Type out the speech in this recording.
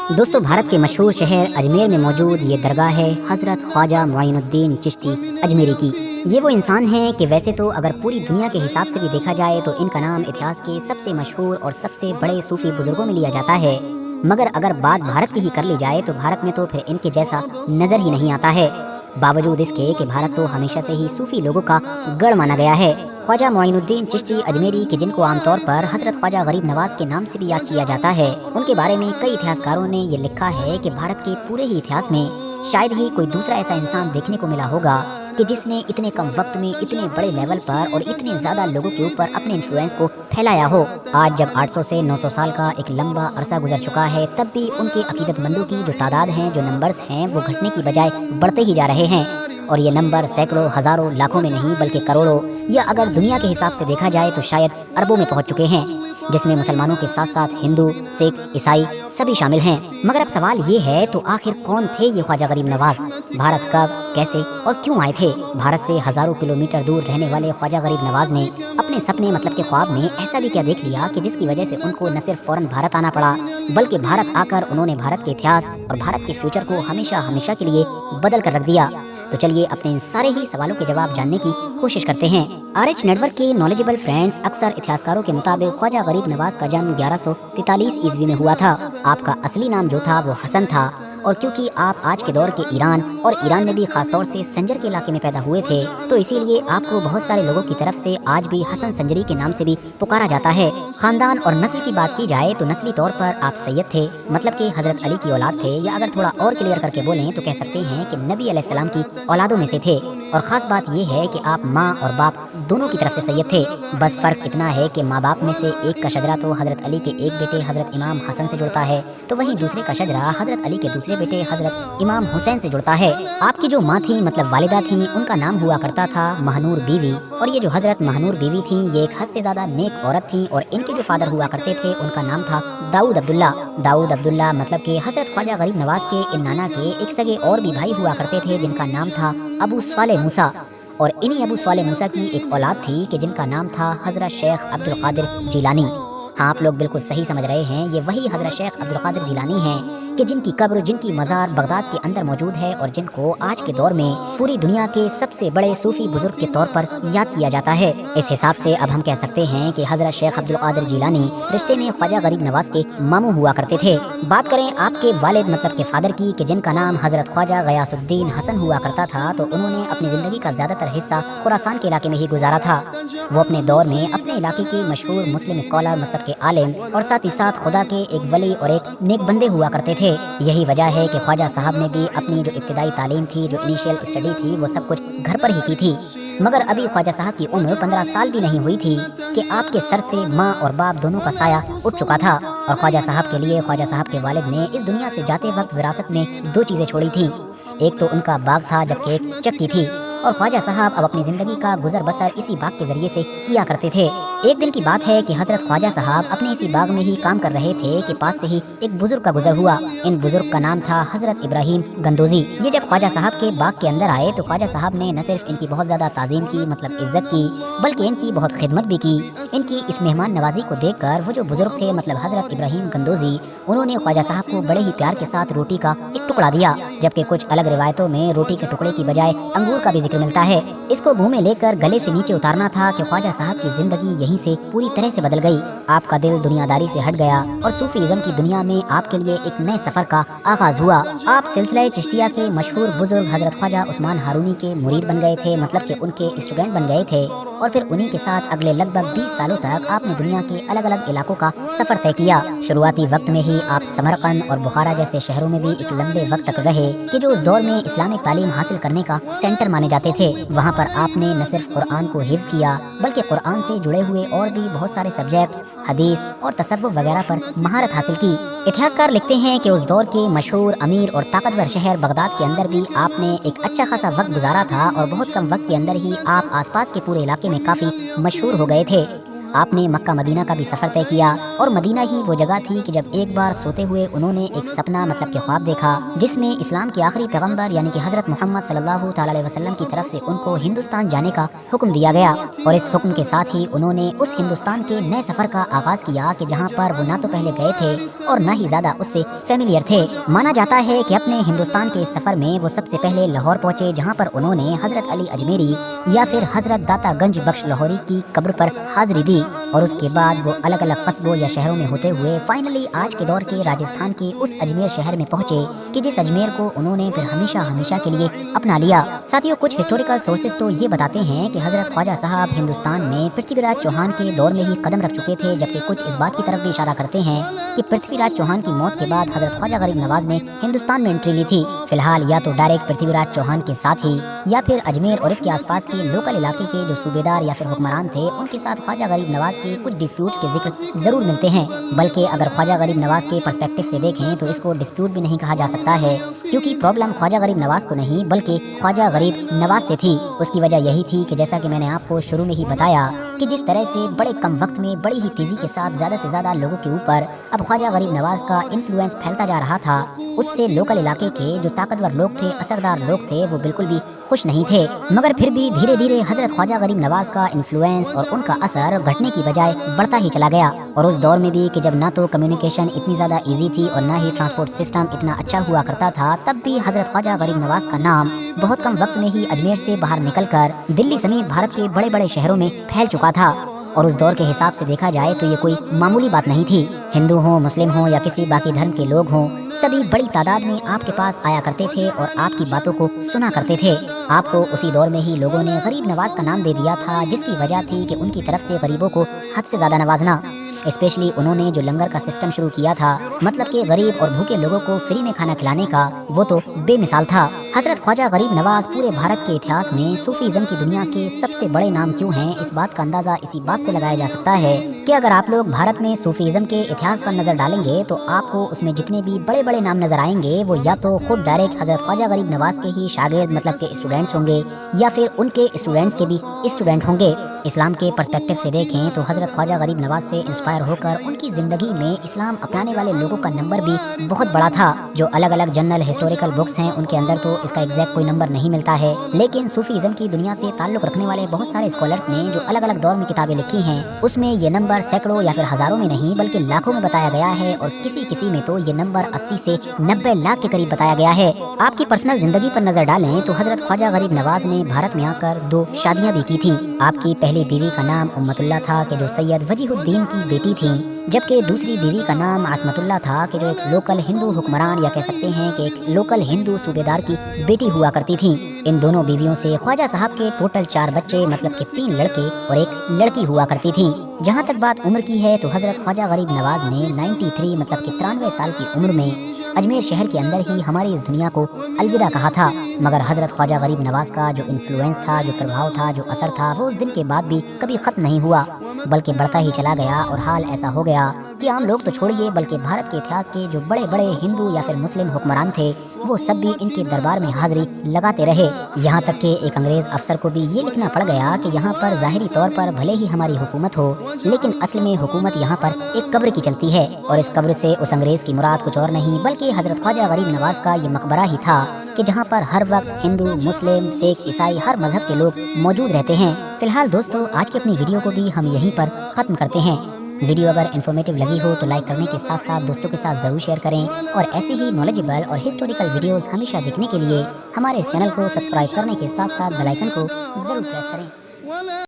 دوستو، بھارت کے مشہور شہر اجمیر میں موجود یہ درگاہ ہے حضرت خواجہ معین الدین چشتی اجمیری کی۔ یہ وہ انسان ہیں کہ ویسے تو اگر پوری دنیا کے حساب سے بھی دیکھا جائے تو ان کا نام اتہاس کے سب سے مشہور اور سب سے بڑے صوفی بزرگوں میں لیا جاتا ہے، مگر اگر بات بھارت کی ہی کر لی جائے تو بھارت میں تو پھر ان کے جیسا نظر ہی نہیں آتا ہے، باوجود اس کے کہ بھارت تو ہمیشہ سے ہی صوفی لوگوں کا گڑھ مانا گیا ہے۔ خواجہ معین الدین چشتی اجمیری کے جن کو عام طور پر حضرت خواجہ غریب نواز کے نام سے بھی یاد کیا جاتا ہے، ان کے بارے میں کئی اتہاسکاروں نے یہ لکھا ہے کہ بھارت کے پورے ہی اتہاس میں شاید ہی کوئی دوسرا ایسا انسان دیکھنے کو ملا ہوگا کہ جس نے اتنے کم وقت میں اتنے بڑے لیول پر اور اتنے زیادہ لوگوں کے اوپر اپنے انفلوئنس کو پھیلایا ہو۔ آج جب 800 سے 900 سال کا ایک لمبا عرصہ گزر چکا ہے، تب بھی ان کے عقیدت مندوں کی جو تعداد ہیں، جو نمبرز ہیں، وہ گھٹنے کی بجائے بڑھتے ہی جا رہے ہیں، اور یہ نمبر سینکڑوں، ہزاروں، لاکھوں میں نہیں بلکہ کروڑوں، یا اگر دنیا کے حساب سے دیکھا جائے تو شاید اربوں میں پہنچ چکے ہیں، جس میں مسلمانوں کے ساتھ ساتھ ہندو، سکھ، عیسائی سبھی شامل ہیں۔ مگر اب سوال یہ ہے تو آخر کون تھے یہ خواجہ غریب نواز؟ بھارت کب، کیسے اور کیوں آئے تھے؟ بھارت سے ہزاروں کلومیٹر دور رہنے والے خواجہ غریب نواز نے اپنے سپنے مطلب کے خواب میں ایسا بھی کیا دیکھ لیا کہ جس کی وجہ سے ان کو نہ صرف فوراً بھارت آنا پڑا، بلکہ بھارت آ کر انہوں نے بھارت کے اتہاس اور بھارت کے فیوچر کو ہمیشہ ہمیشہ کے لیے بدل کر رکھ دیا۔ تو چلیے اپنے ان سارے ہی سوالوں کے جواب جاننے کی کوشش کرتے ہیں۔ RH نیٹورک کے نالجبل فرینڈز، اکثر اتہاسکاروں کے مطابق خواجہ غریب نواز کا جنم 1143 عیسوی میں ہوا تھا۔ آپ کا اصلی نام جو تھا وہ حسن تھا، اور کیونکہ آپ آج کے دور کے ایران اور ایران میں بھی خاص طور سے سنجر کے علاقے میں پیدا ہوئے تھے، تو اسی لیے آپ کو بہت سارے لوگوں کی طرف سے آج بھی حسن سنجری کے نام سے بھی پکارا جاتا ہے۔ خاندان اور نسل کی بات کی جائے تو نسلی طور پر آپ سید تھے، مطلب کہ حضرت علی کی اولاد تھے، یا اگر تھوڑا اور کلیئر کر کے بولیں تو کہہ سکتے ہیں کہ نبی علیہ السلام کی اولادوں میں سے تھے۔ اور خاص بات یہ ہے کہ آپ ماں اور باپ دونوں کی طرف سے سید تھے، بس فرق اتنا ہے کہ ماں باپ میں سے ایک کا شجرہ تو حضرت علی کے ایک بیٹے حضرت امام حسن سے جڑتا ہے، تو وہیں دوسرے کا شجرہ حضرت علی کے دوسرے بیٹے حضرت امام حسین سے جڑتا ہے۔ آپ کی جو ماں تھیں مطلب والدہ تھیں، ان کا نام ہوا کرتا تھا مہنور بیوی، اور یہ جو حضرت مہنور بیوی تھیں یہ ایک حد سے زیادہ نیک عورت تھیں، اور ان کے جو فادر ہوا کرتے تھے ان کا نام تھا داؤد عبداللہ۔ داؤد عبداللہ مطلب کہ حضرت خواجہ غریب نواز کے ان نانا کے ایک سگے اور بھی بھائی ہوا کرتے تھے جن کا نام تھا ابو صالح موسیٰ، اور انہی ابو صالح موسیٰ کی ایک اولاد تھی کہ جن کا نام تھا حضرت شیخ عبدالقادر جیلانی۔ ہاں، آپ لوگ بالکل صحیح سمجھ رہے ہیں، یہ وہی حضرت شیخ عبدالقادر جیلانی ہیں کہ جن کی قبر، جن کی مزار بغداد کے اندر موجود ہے، اور جن کو آج کے دور میں پوری دنیا کے سب سے بڑے صوفی بزرگ کے طور پر یاد کیا جاتا ہے۔ اس حساب سے اب ہم کہہ سکتے ہیں کہ حضرت شیخ عبدالقادر جیلانی رشتے میں خواجہ غریب نواز کے ماموں ہوا کرتے تھے۔ بات کریں آپ کے والد مطلب کے فادر کی کہ جن کا نام حضرت خواجہ غیاث الدین حسن ہوا کرتا تھا، تو انہوں نے اپنی زندگی کا زیادہ تر حصہ خراسان کے علاقے میں ہی گزارا تھا۔ وہ اپنے دور میں اپنے علاقے کے مشہور مسلم اسکالر مطلب کے عالم، اور ساتھ ہی ساتھ خدا کے ایک ولی اور ایک نیک بندے ہوا کرتے تھے۔ یہی وجہ ہے کہ خواجہ صاحب نے بھی اپنی جو ابتدائی تعلیم تھی، جو انیشیل اسٹڈی تھی، وہ سب کچھ گھر پر ہی کی تھی، مگر ابھی خواجہ صاحب کی عمر 15 سال بھی نہیں ہوئی تھی کہ آپ کے سر سے ماں اور باپ دونوں کا سایہ اٹھ چکا تھا، اور خواجہ صاحب کے لیے خواجہ صاحب کے والد نے اس دنیا سے جاتے وقت وراثت میں 2 چیزیں چھوڑی تھیں، ایک تو ان کا باغ تھا جبکہ ایک چکی تھی، اور خواجہ صاحب اب اپنی زندگی کا گزر بسر اسی باغ کے ذریعے سے کیا کرتے تھے۔ ایک دن کی بات ہے کہ حضرت خواجہ صاحب اپنے اسی باغ میں ہی کام کر رہے تھے کہ پاس سے ہی ایک بزرگ کا گزر ہوا۔ ان بزرگ کا نام تھا حضرت ابراہیم گندوزی۔ یہ جب خواجہ صاحب کے باغ کے اندر آئے تو خواجہ صاحب نے نہ صرف ان کی بہت زیادہ تعظیم کی، مطلب عزت کی، بلکہ ان کی بہت خدمت بھی کی۔ ان کی اس مہمان نوازی کو دیکھ کر وہ جو بزرگ تھے مطلب حضرت ابراہیم گندوزی، انہوں نے خواجہ صاحب کو بڑے ہی پیار کے ساتھ روٹی کا ایک ٹکڑا دیا، جبکہ کچھ الگ روایتوں میں روٹی کے ٹکڑے کی بجائے انگور کا بھی ذکر ملتا ہے۔ اس کو منہ میں لے کر گلے سے نیچے اتارنا تھا کہ خواجہ صاحب کی زندگی یہیں سے پوری طرح سے بدل گئی۔ آپ کا دل دنیا داری سے ہٹ گیا، اور صوفیزم کی دنیا میں آپ کے لیے ایک نئے سفر کا آغاز ہوا۔ آپ سلسلہ چشتیہ کے مشہور بزرگ حضرت خواجہ عثمان ہارونی کے مرید بن گئے تھے، مطلب کہ ان کے اسٹوڈنٹ بن گئے تھے، اور پھر انہی کے ساتھ اگلے لگ بھگ 20 سالوں تک آپ نے دنیا کے الگ الگ علاقوں کا سفر طے کیا۔ شروعاتی وقت میں ہی آپ سمرقند اور بخارا جیسے شہروں میں بھی ایک لمبے وقت تک رہے کہ جو اس دور میں اسلامک تعلیم حاصل کرنے کا سینٹر مانے جاتے تھے۔ وہاں پر آپ نے نہ صرف قرآن کو حفظ کیا بلکہ قرآن سے جڑے ہوئے اور بھی بہت سارے سبجیکٹس، حدیث اور تصوف وغیرہ پر مہارت حاصل کی۔ اتہاسکار لکھتے ہیں کہ اس دور کے مشہور، امیر اور طاقتور شہر بغداد کے اندر بھی آپ نے ایک اچھا خاصا وقت گزارا تھا، اور بہت کم وقت کے اندر ہی آپ آس پاس کے پورے علاقے میں کافی مشہور ہو گئے تھے۔ آپ نے مکہ مدینہ کا بھی سفر طے کیا، اور مدینہ ہی وہ جگہ تھی کہ جب ایک بار سوتے ہوئے انہوں نے ایک سپنا مطلب کہ خواب دیکھا، جس میں اسلام کے آخری پیغمبر یعنی کہ حضرت محمد صلی اللہ تعالی علیہ وسلم کی طرف سے ان کو ہندوستان جانے کا حکم دیا گیا، اور اس حکم کے ساتھ ہی انہوں نے اس ہندوستان کے نئے سفر کا آغاز کیا کہ جہاں پر وہ نہ تو پہلے گئے تھے اور نہ ہی زیادہ اس سے فیملیئر تھے۔ مانا جاتا ہے کہ اپنے ہندوستان کے سفر میں وہ سب سے پہلے لاہور پہنچے، جہاں پر انہوں نے حضرت علی اجمیری یا پھر حضرت داتا گنج بخش لاہوری کی قبر پر حاضری دی، اور اس کے بعد وہ الگ الگ قصبوں یا شہروں میں ہوتے ہوئے فائنلی آج کے دور کے راجستھان کے اس اجمیر شہر میں پہنچے کہ جس اجمیر کو انہوں نے پھر ہمیشہ کے لیے اپنا لیا۔ ساتھیوں، کچھ ہسٹوریکل سورسز تو یہ بتاتے ہیں کہ حضرت خواجہ صاحب ہندوستان میں پرتھوی راج چوہان کے دور میں ہی قدم رکھ چکے تھے، جبکہ کچھ اس بات کی طرف بھی اشارہ کرتے ہیں کہ پرتھوی راج چوہان کی موت کے بعد حضرت خواجہ غریب نواز نے ہندوستان میں انٹری لی تھی۔ فی الحال یا تو ڈائریکٹ پرتھوی راج چوہان کے ساتھ ہی یا پھر اجمیر اور اس کے آس پاس کے لوکل علاقے کے جو صوبیدار یا پھر حکمران تھے ان کے ساتھ خواجہ غریب نواز کے کچھ ڈسپیوٹس کے ذکر ضرور ملتے ہیں، بلکہ اگر خواجہ غریب نواز کے پرسپیکٹو سے دیکھیں تو اس کو ڈسپیوٹ بھی نہیں کہا جا سکتا ہے، کیونکہ پرابلم خواجہ غریب نواز کو نہیں بلکہ خواجہ غریب نواز سے تھی۔ اس کی وجہ یہی تھی کہ جیسا کہ میں نے آپ کو شروع میں ہی بتایا کہ جس طرح سے بڑے کم وقت میں بڑی ہی تیزی کے ساتھ زیادہ سے زیادہ لوگوں کے اوپر اب خواجہ غریب نواز کا انفلوئنس پھیلتا جا رہا تھا، اس سے لوکل علاقے کے جو طاقتور لوگ تھے، اثردار لوگ تھے، وہ بالکل بھی خوش نہیں تھے، مگر پھر بھی دھیرے دھیرے حضرت خواجہ غریب نواز کا انفلوئنس اور ان کا اثر گھٹنے کی بجائے بڑھتا ہی چلا گیا۔ اور اس دور میں بھی کہ جب نہ تو کمیونیکیشن اتنی زیادہ ایزی تھی اور نہ ہی ٹرانسپورٹ سسٹم اتنا اچھا ہوا کرتا تھا، تب بھی حضرت خواجہ غریب نواز کا نام بہت کم وقت میں ہی اجمیر سے باہر نکل کر دلی سمیت بھارت کے بڑے بڑے شہروں میں پھیل چکا تھا، اور اس دور کے حساب سے دیکھا جائے تو یہ کوئی معمولی بات نہیں تھی۔ ہندو ہوں، مسلم ہوں یا کسی باقی دھرم کے لوگ ہوں، سبھی بڑی تعداد میں آپ کے پاس آیا کرتے تھے اور آپ کی باتوں کو سنا کرتے تھے۔ آپ کو اسی دور میں ہی لوگوں نے غریب نواز کا نام دے دیا تھا، جس کی وجہ تھی کہ ان کی طرف سے غریبوں کو حد سے زیادہ نوازنا۔ اسپیشلی انہوں نے جو لنگر کا سسٹم شروع کیا تھا، مطلب کہ غریب اور بھوکے لوگوں کو فری میں کھانا کھلانے کا، وہ تو بے مثال تھا۔ حضرت خواجہ غریب نواز پورے بھارت کے اتہاس میں صوفیزم کی دنیا کے سب سے بڑے نام کیوں ہیں، اس بات کا اندازہ اسی بات سے لگایا جا سکتا ہے کہ اگر آپ لوگ بھارت میں صوفیزم کے اتہاس پر نظر ڈالیں گے تو آپ کو اس میں جتنے بھی بڑے بڑے نام نظر آئیں گے وہ یا تو خود ڈائریکٹ حضرت خواجہ غریب نواز کے ہی شاگرد مطلب کہ اسٹوڈنٹس ہوں گے، یا پھر ان کے اسٹوڈنٹس کے بھی اسٹوڈنٹ ہوں گے۔ اسلام کے پرسپیکٹو سے دیکھیں تو حضرت خواجہ غریب نواز سے انسپائر ہو کر ان کی زندگی میں اسلام اپنانے والے لوگوں کا نمبر بھی بہت بڑا تھا۔ جو الگ الگ جنرل ہسٹوریکل بکس ہیں ان کے اندر تو اس کا ایگزیکٹ کوئی نمبر نہیں ملتا ہے، لیکن صوفیزم کی دنیا سے تعلق رکھنے والے بہت سارے اسکالرس نے جو الگ الگ دور میں کتابیں لکھی ہیں، اس میں یہ نمبر سینکڑوں یا پھر ہزاروں میں نہیں بلکہ لاکھوں میں بتایا گیا ہے، اور کسی میں تو یہ نمبر 80 سے 90 لاکھ کے قریب بتایا گیا ہے۔ آپ کی پرسنل زندگی پر نظر ڈالیں تو حضرت خواجہ غریب نواز نے بھارت میں آ کر 2 شادیاں بھی کی تھیں۔ آپ کی پہلی بیوی کا نام امت اللہ تھا کہ جو سید وجیہ الدین کی بیٹی تھیں، جبکہ دوسری بیوی کا نام عصمت اللہ تھا کہ جو ایک لوکل ہندو حکمران یا کہہ سکتے ہیں کہ ایک لوکل ہندو صوبیدار کی بیٹی ہوا کرتی تھی۔ ان دونوں بیویوں سے خواجہ صاحب کے ٹوٹل 4 بچے مطلب کہ 3 لڑکے اور 1 لڑکی ہوا کرتی تھی۔ جہاں تک بات عمر کی ہے تو حضرت خواجہ غریب نواز نے 93 مطلب کہ 93 سال کی عمر میں اجمیر شہر کے اندر ہی ہماری اس دنیا کو الوداع کہا تھا، مگر حضرت خواجہ غریب نواز کا جو انفلوئنس تھا، جو پربھاؤ تھا، جو اثر تھا، وہ اس دن کے بعد بھی کبھی ختم نہیں ہوا بلکہ بڑھتا ہی چلا گیا، اور حال ایسا ہو گیا کہ عام لوگ تو چھوڑیے بلکہ بھارت کے اتہاس کے جو بڑے بڑے ہندو یا پھر مسلم حکمران تھے وہ سب بھی ان کے دربار میں حاضری لگاتے رہے، یہاں تک کہ ایک انگریز افسر کو بھی یہ لکھنا پڑ گیا کہ یہاں پر ظاہری طور پر بھلے ہی ہماری حکومت ہو لیکن اصل میں حکومت یہاں پر ایک قبر کی چلتی ہے، اور اس قبر سے اس انگریز کی مراد کچھ اور نہیں بلکہ حضرت خواجہ غریب نواز کا یہ مقبرہ ہی تھا کہ جہاں پر ہر وقت ہندو، مسلم، سکھ، عیسائی ہر مذہب کے لوگ موجود رہتے ہیں۔ فی الحال دوستو، آج کی اپنی ویڈیو کو بھی ہم یہیں پر ختم کرتے ہیں۔ ویڈیو اگر انفارمیٹیو لگی ہو تو لائک کرنے کے ساتھ ساتھ دوستوں کے ساتھ ضرور شیئر کریں، اور ایسے ہی نالجبل اور ہسٹوریکل ویڈیوز ہمیشہ دیکھنے کے لیے ہمارے اس چینل کو سبسکرائب کرنے کے ساتھ ساتھ بیل آئیکن کو ضرور پریس کریں۔